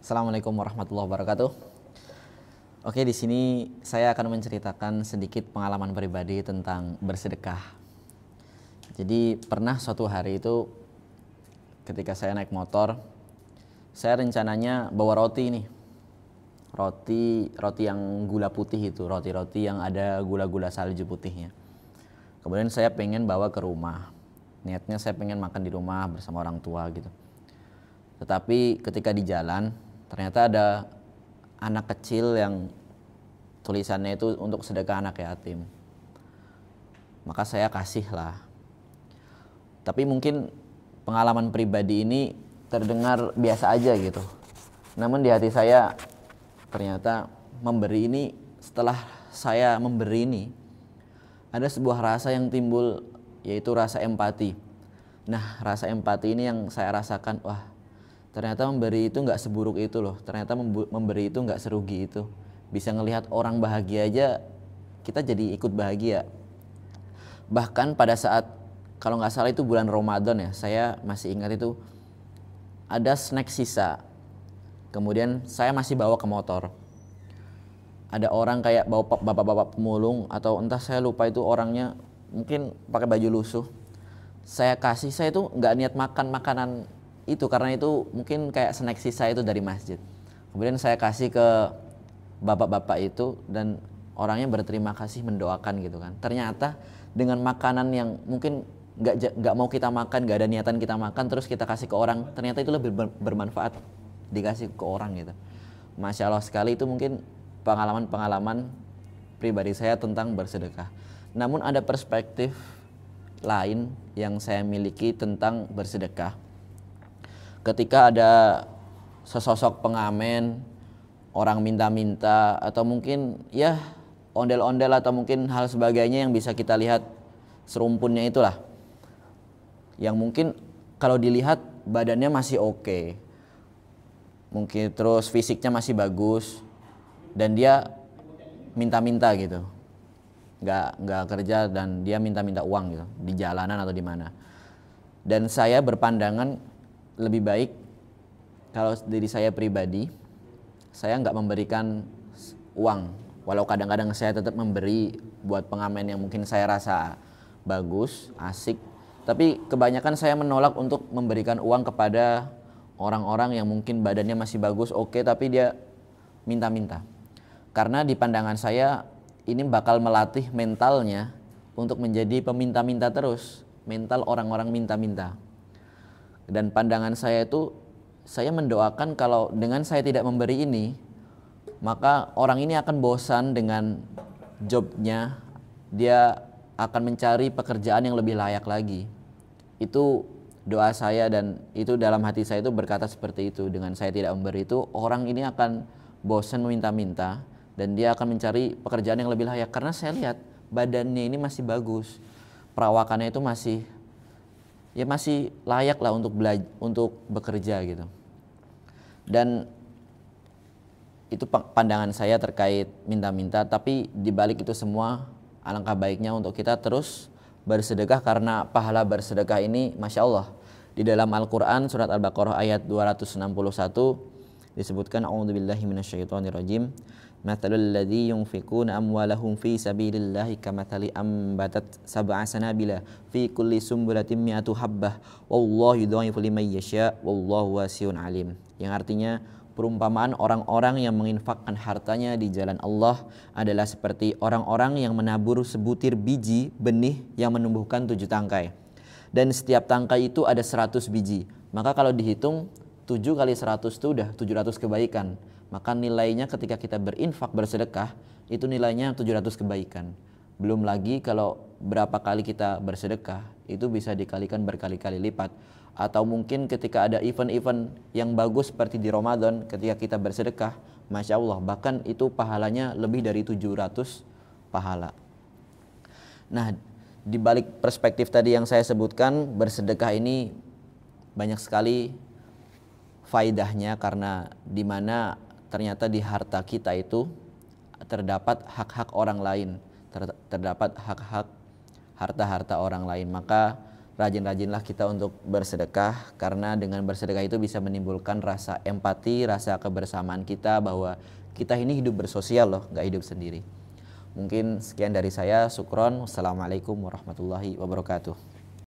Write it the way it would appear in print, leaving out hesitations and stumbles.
Assalamualaikum warahmatullahi wabarakatuh. Oke, di sini saya akan menceritakan sedikit pengalaman pribadi tentang bersedekah. Jadi pernah suatu hari itu ketika saya naik motor, saya rencananya bawa roti nih. Roti yang gula putih itu, roti-roti yang ada gula-gula salju putihnya. Kemudian saya pengen bawa ke rumah. Niatnya saya pengen makan di rumah bersama orang tua gitu. Tetapi ketika di jalan ternyata ada anak kecil yang tulisannya itu untuk sedekah anak yatim. Maka saya kasih lah. Tapi mungkin pengalaman pribadi ini terdengar biasa aja gitu. Namun di hati saya ternyata memberi ini, setelah saya memberi ini, ada sebuah rasa yang timbul, yaitu rasa empati. Nah, rasa empati ini yang saya rasakan, wah, ternyata memberi itu nggak seburuk itu loh. Ternyata memberi itu nggak serugi itu. Bisa ngelihat orang bahagia aja, kita jadi ikut bahagia. Bahkan pada saat, kalau nggak salah itu bulan Ramadan ya, saya masih ingat itu ada snack sisa. Kemudian saya masih bawa ke motor. Ada orang kayak bawa bapak-bapak pemulung atau entah saya lupa itu orangnya, mungkin pakai baju lusuh. Saya kasih, saya itu nggak niat makan makanan itu karena itu mungkin kayak snack sisa itu dari masjid. Kemudian saya kasih ke bapak-bapak itu dan orangnya berterima kasih, mendoakan gitu kan. Ternyata dengan makanan yang mungkin nggak mau kita makan, nggak ada niatan kita makan, terus kita kasih ke orang, ternyata itu lebih bermanfaat dikasih ke orang gitu. Masya Allah sekali, itu mungkin pengalaman-pengalaman pribadi saya tentang bersedekah. Namun ada perspektif lain yang saya miliki tentang bersedekah. Ketika ada sesosok pengamen, orang minta-minta, atau mungkin ya ondel-ondel atau mungkin hal sebagainya yang bisa kita lihat serumpunnya itulah, yang mungkin kalau dilihat badannya masih oke, mungkin terus fisiknya masih bagus, dan dia minta-minta gitu, nggak kerja dan dia minta-minta uang gitu di jalanan atau di mana. Dan saya berpandangan lebih baik kalau diri saya pribadi, saya nggak memberikan uang, walau kadang-kadang saya tetap memberi buat pengamen yang mungkin saya rasa bagus, asik, tapi kebanyakan saya menolak untuk memberikan uang kepada orang-orang yang mungkin badannya masih bagus, oke, tapi dia minta-minta. Karena di pandangan saya ini bakal melatih mentalnya untuk menjadi peminta-minta terus, mental orang-orang minta-minta. Dan pandangan saya itu, saya mendoakan kalau dengan saya tidak memberi ini, maka orang ini akan bosan dengan jobnya, dia akan mencari pekerjaan yang lebih layak lagi. Itu doa saya, dan itu dalam hati saya itu berkata seperti itu. Dengan saya tidak memberi itu, orang ini akan bosan meminta-minta dan dia akan mencari pekerjaan yang lebih layak. Karena saya lihat badannya ini masih bagus, perawakannya itu masih layak lah untuk bekerja gitu. Dan itu pandangan saya terkait minta-minta. Tapi dibalik itu semua, alangkah baiknya untuk kita terus bersedekah, karena pahala bersedekah ini Masya Allah. Di dalam Al-Quran surat Al-Baqarah ayat 261 disebutkan, a'udzubillahi minasyaitonirrajim, mathalul ladzi yunfiquna amwalahum fi sabilillahi kamathali ambatat sab'a sanabila fi kulli sumbulatin mi'atu habbah wallahu yudha'ifu liman yasha wallahu wasi'un alim. Yang artinya, perumpamaan orang-orang yang menginfakkan hartanya di jalan Allah adalah seperti orang-orang yang menabur sebutir biji benih yang menumbuhkan 7 tangkai, dan setiap tangkai itu ada 100 biji. Maka kalau dihitung 7 kali 100 itu udah 700 kebaikan. Maka nilainya ketika kita berinfak, bersedekah, itu nilainya 700 kebaikan. Belum lagi kalau berapa kali kita bersedekah, itu bisa dikalikan berkali-kali lipat. Atau mungkin ketika ada event-event yang bagus seperti di Ramadan, ketika kita bersedekah, Masya Allah, bahkan itu pahalanya lebih dari 700 pahala. Nah, di balik perspektif tadi yang saya sebutkan, bersedekah ini banyak sekali faidahnya, karena di mana ternyata di harta kita itu terdapat hak-hak orang lain, terdapat hak-hak harta-harta orang lain. Maka rajin-rajinlah kita untuk bersedekah, karena dengan bersedekah itu bisa menimbulkan rasa empati, rasa kebersamaan kita bahwa kita ini hidup bersosial loh, nggak hidup sendiri. Mungkin sekian dari saya, syukron. Wassalamualaikum warahmatullahi wabarakatuh.